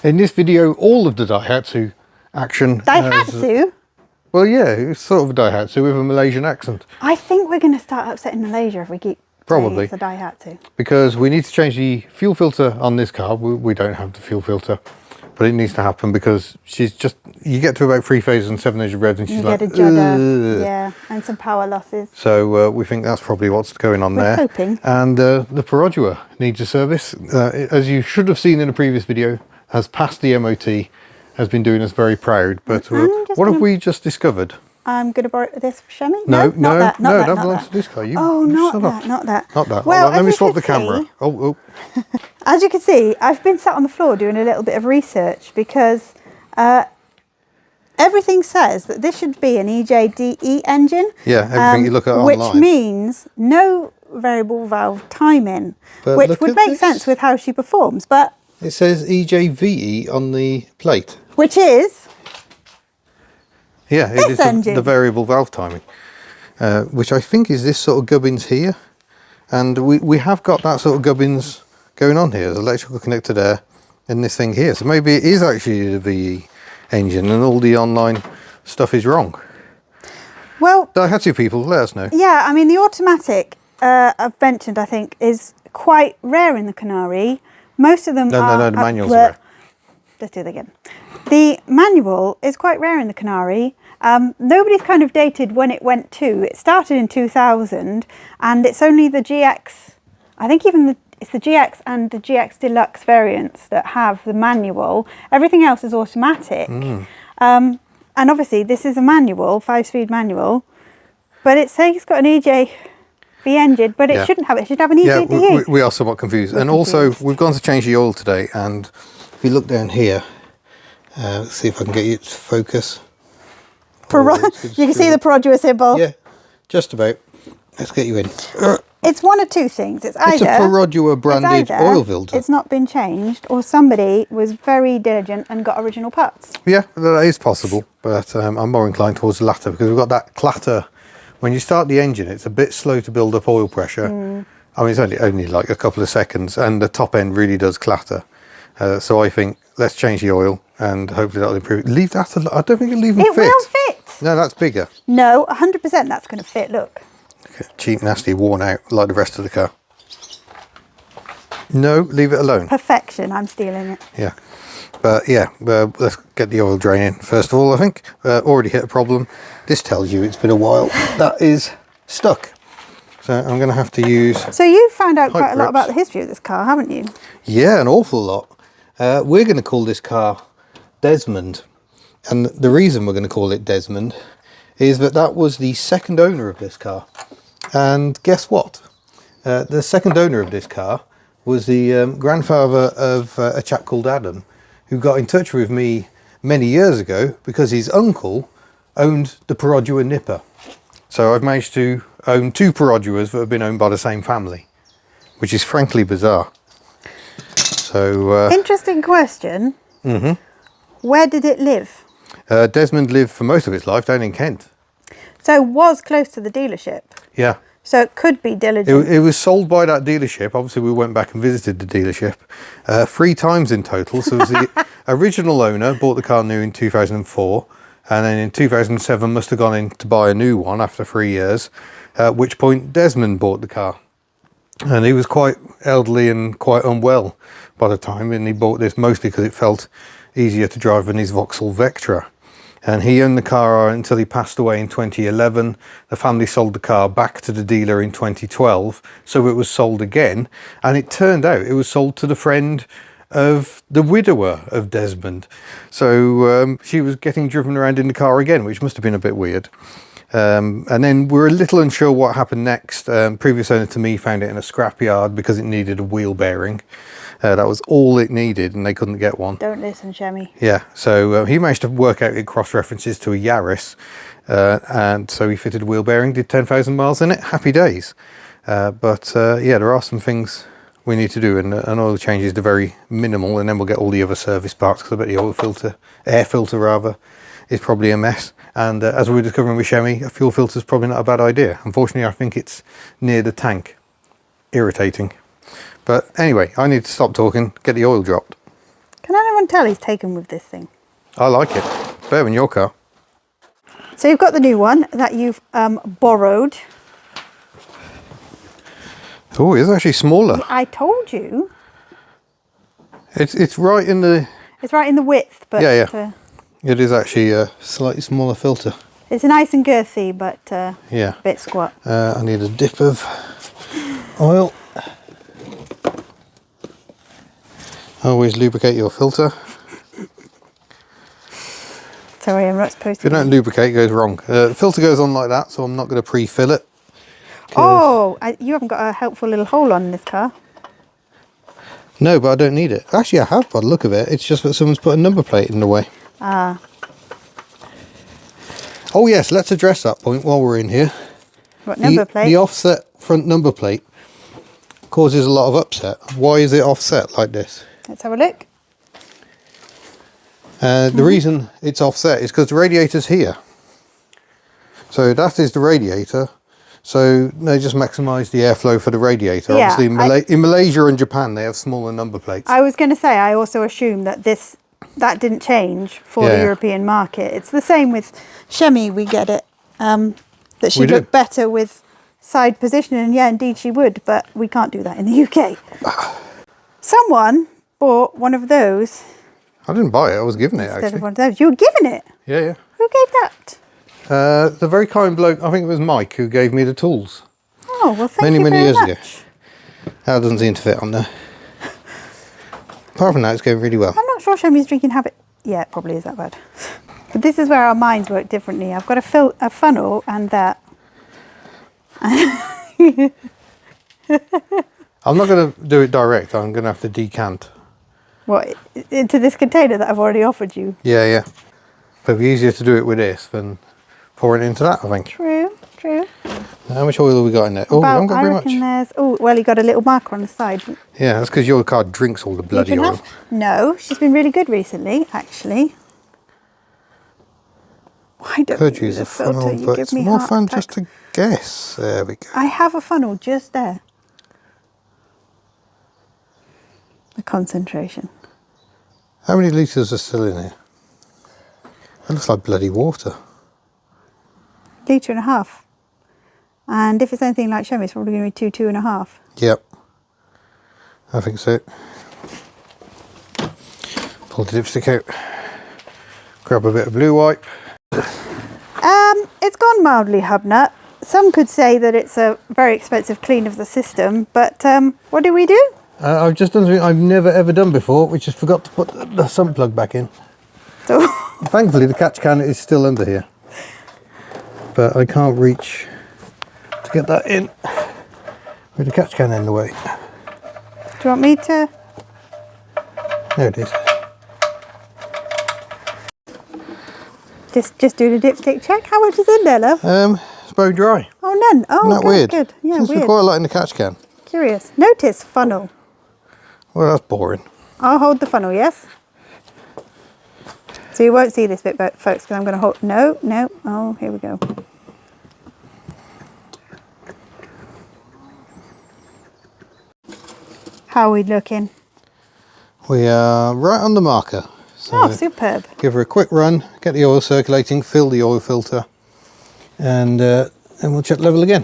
In this video, all of the Daihatsu action. Daihatsu? Well, yeah, it's sort of a Daihatsu with a Malaysian accent. I think we're going to start upsetting Malaysia if we keep Probably. saying it's a Daihatsu. Because we need to change the fuel filter on this car. We don't have the fuel filter. But it needs to happen because she's just, you get to about 3 phases and 700 revs and she's you like, get a judder, yeah, and some power losses. So we think that's probably what's going on there. We're hoping. And the Perodua needs a service. As you should have seen in a previous video, has passed the MOT, has been doing us very proud. But what have we just discovered? I'm going to borrow this for Shemi? No, that belongs to this car. Not that. Not that. Well, let me swap the camera. Oh. As you can see, I've been sat on the floor doing a little bit of research because everything says that this should be an EJDE engine. Yeah, everything you look at online. Which means no variable valve timing, which would make sense with how she performs. But it says EJVE on the plate. Which is? Yeah, it is the variable valve timing, which I think is this sort of gubbins here. And we have got that sort of gubbins going on here, the electrical connector there and this thing here. So maybe it is actually the VE engine and all the online stuff is wrong. Well, Daihatsu people, let us know. Yeah, I mean, the automatic, I've mentioned, I think, is quite rare in the Kenari. Most of them are... No, the manual's rare. Let's do it again. The manual is quite rare in the Kenari. Nobody's kind of dated when it went to. It started in 2000 and it's only the GX, I think even it's the GX and the GX Deluxe variants that have the manual. Everything else is automatic. And obviously this is a manual, 5-speed manual, but it's saying it's got an EJV engine, but it shouldn't have it. It should have an EJDE. Yeah, we are somewhat confused. Also, we've gone to change the oil today, and if you look down here, let's see if I can get you to focus. You can see the Perodua symbol. Yeah, just about. Let's get you in. It's one of two things. It's either a Perodua branded oil filter. It's not been changed, or somebody was very diligent and got original parts. Yeah, that is possible, but I'm more inclined towards the latter because we've got that clatter. When you start the engine, it's a bit slow to build up oil pressure. I mean, it's only like a couple of seconds, and the top end really does clatter. So I think let's change the oil, and hopefully that'll improve. Leave that. I don't think it'll even fit. It will fit. No, that's bigger. No, 100% that's going to fit. Look. Cheap, nasty, worn out, like the rest of the car. No, leave it alone. Perfection. I'm stealing it. Yeah. But yeah, let's get the oil drain in. First of all, I think, already hit a problem. This tells you it's been a while. That is stuck. So I'm going to have to use... So you've found out quite a lot about the history of this car, haven't you? Yeah, an awful lot. We're going to call this car Desmond. And the reason we're going to call it Desmond is that was the second owner of this car. And guess what? The second owner of this car was the grandfather of a chap called Adam, who got in touch with me many years ago because his uncle owned the Perodua Nippa. So I've managed to own 2 Peroduas that have been owned by the same family, which is frankly bizarre. So interesting question. Where did it live? Desmond lived for most of its life down in Kent. So it was close to the dealership. Yeah. So it could be diligent. It was sold by that dealership. Obviously, we went back and visited the dealership 3 times in total. So it was the original owner bought the car new in 2004, and then in 2007 must have gone in to buy a new one after 3 years, at which point Desmond bought the car. And he was quite elderly and quite unwell by the time, and he bought this mostly because it felt easier to drive than his Vauxhall Vectra. And he owned the car until he passed away in 2011. The family sold the car back to the dealer in 2012, so it was sold again. And it turned out it was sold to the friend of the widower of Desmond. So she was getting driven around in the car again, which must have been a bit weird. And then we're a little unsure what happened next. Previous owner to me found it in a scrapyard because it needed a wheel bearing. That was all it needed, and they couldn't get one. Don't listen, Shemi. Yeah, so he managed to work out it cross references to a Yaris, and so he fitted a wheel bearing, did 10,000 miles in it. Happy days. But yeah, there are some things we need to do, and oil changes are very minimal, and then we'll get all the other service parts because I bet the oil filter, air filter rather, is probably a mess. And as we were discovering with Shemi, a fuel filter is probably not a bad idea. Unfortunately, I think it's near the tank. Irritating. But anyway, I need to stop talking, get the oil dropped. Can anyone tell he's taken with this thing? I like it. Better than your car. So you've got the new one that you've borrowed. Oh, it's actually smaller. I told you. It's right in the... It's right in the width, but Yeah. It is actually a slightly smaller filter. it's nice and girthy, but Yeah. a bit squat. I need a dip of oil. Always lubricate your filter. Sorry, I'm not supposed If you to. don't lubricate, it goes wrong. The filter goes on like that, so I'm not going to pre-fill it. Oh, you haven't got a helpful little hole on this car. No, but I don't need it. Actually, I have by the look of it. It's just that someone's put a number plate in the way. Ah. Oh yes, let's address that point while we're in here. What number plate? The offset front number plate causes a lot of upset. Why is it offset like this? Let's have a look. The reason it's offset is because the radiator's here. So that is the radiator. So they just maximise the airflow for the radiator. Yeah, Obviously, in Malaysia and Japan, they have smaller number plates. I was going to say, I also assume that that didn't change for the Yeah. European market. It's the same with Chemi, we get it. That she'd do. look better with side positioning, and yeah, indeed she would, but we can't do that in the UK. Someone bought one of those I didn't buy it. I was given it, instead of actually. one of those. You were given it. Yeah. Who gave that? The very kind bloke, I think it was Mike, who gave me the tools. Oh, well, thank Many, you many very years much. ago. That doesn't seem to fit on there. Apart from that, it's going really well. I'm not sure Shemi's drinking habit. Yeah, it probably is that bad. But this is where our minds work differently. I've got a funnel and that. I'm not going to do it direct. I'm going to have to decant. What, into this container that I've already offered you? Yeah. But it'd be easier to do it with this than pouring it into that, I think. True. How much oil have we got in there? Oh, we haven't got very much. Oh, well, you got a little marker on the side. Yeah, that's because your car drinks all the bloody oil. No, she's been really good recently, actually. Why don't Could you use use a a filter? funnel, You but give it's me more heart fun attack. just to guess. There we go. I have a funnel just there. The concentration. How many litres are still in here? That looks like bloody water. Litre and a half. And if it's anything like Chemi, it's probably going to be 2.5. Yep. I think so. Pull the dipstick out. Grab a bit of blue wipe. It's gone mildly HubNut. Some could say that it's a very expensive clean of the system, but what do we do? I've just done something I've never ever done before, which is forgot to put the sump plug back in. So Thankfully the catch can is still under here. But I can't reach to get that in with the catch can in the way. do you want me to? There it is. Just do the dipstick check. How much is in there, love? It's bone dry. Oh, none. Oh, Isn't that good, weird? good. Yeah, Seems to be weird. quite a lot in the catch can. Curious. Notice funnel. Well, that's boring. I'll hold the funnel, yes? So you won't see this bit, folks, because I'm going to hold... No. Oh, here we go. How are we looking? We are right on the marker. So Oh, superb. give her a quick run, get the oil circulating, fill the oil filter, and then we'll check level again.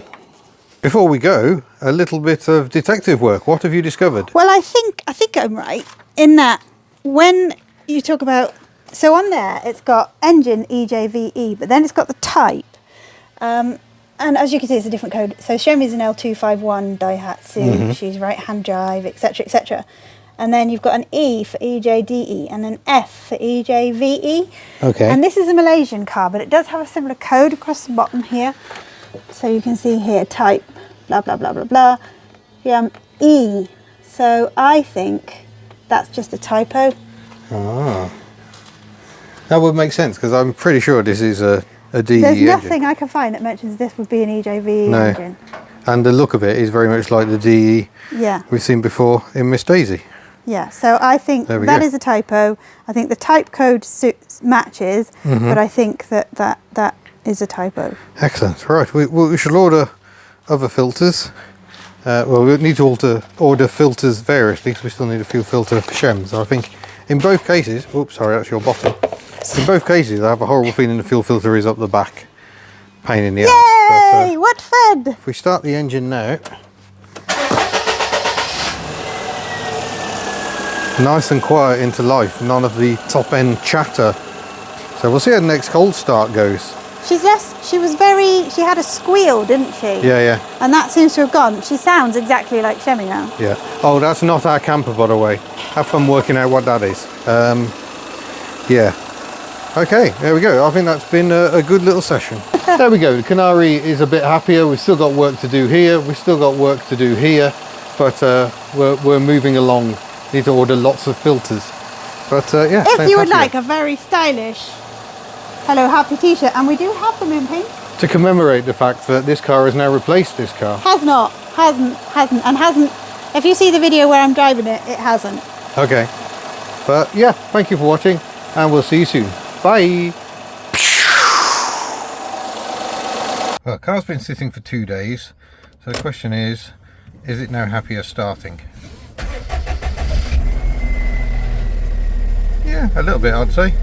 Before we go, a little bit of detective work. What have you discovered? Well, I think I'm right in that when you talk about... So on there, it's got engine EJVE, but then it's got the type. And as you can see, it's a different code. So Shemi's an L251 Daihatsu. She's right-hand drive, etc., etc. And then you've got an E for EJDE and an F for EJVE. Okay. And this is a Malaysian car, but it does have a similar code across the bottom here. So you can see here, type, blah, blah, blah, blah, blah. Yeah, E. So I think that's just a typo. Ah. That would make sense, because I'm pretty sure this is a DE There's engine. nothing I can find that mentions this would be an EJVE No. engine. And the look of it is very much like the DE Yeah. we've seen before in Miss Daisy. Yeah, so I think There we that go. is a typo. I think the type code matches, but I think that is a typo. Excellent. Right, we should order other filters. Well, we need to order filters variously, because we still need a few filters for Shem. So I think In both cases, oops, sorry, that's your bottle. In both cases, I have a horrible feeling the fuel filter is up the back. Pain in the ass. Yay! What fun! If we start the engine now, nice and quiet into life, none of the top end chatter. So we'll see how the next cold start goes. She had a squeal, didn't she? Yeah, yeah. And that seems to have gone. She sounds exactly like Shemmy now. Yeah. Oh, that's not our camper, by the way. Have fun working out what that is. Yeah. Okay, there we go. I think that's been a good little session. There we go. The Kenari is a bit happier. We've still got work to do here. We've still got work to do here. But we're moving along. Need to order lots of filters. But yeah. If you would like a very stylish Hello Happy t-shirt, and we do have them in pink. To commemorate the fact that this car has now replaced this car. Hasn't. If you see the video where I'm driving it, it hasn't. Okay. But yeah, thank you for watching, and we'll see you soon. Bye. Well, the car's been sitting for 2 days, so the question is it now happier starting? Yeah, a little bit, I'd say.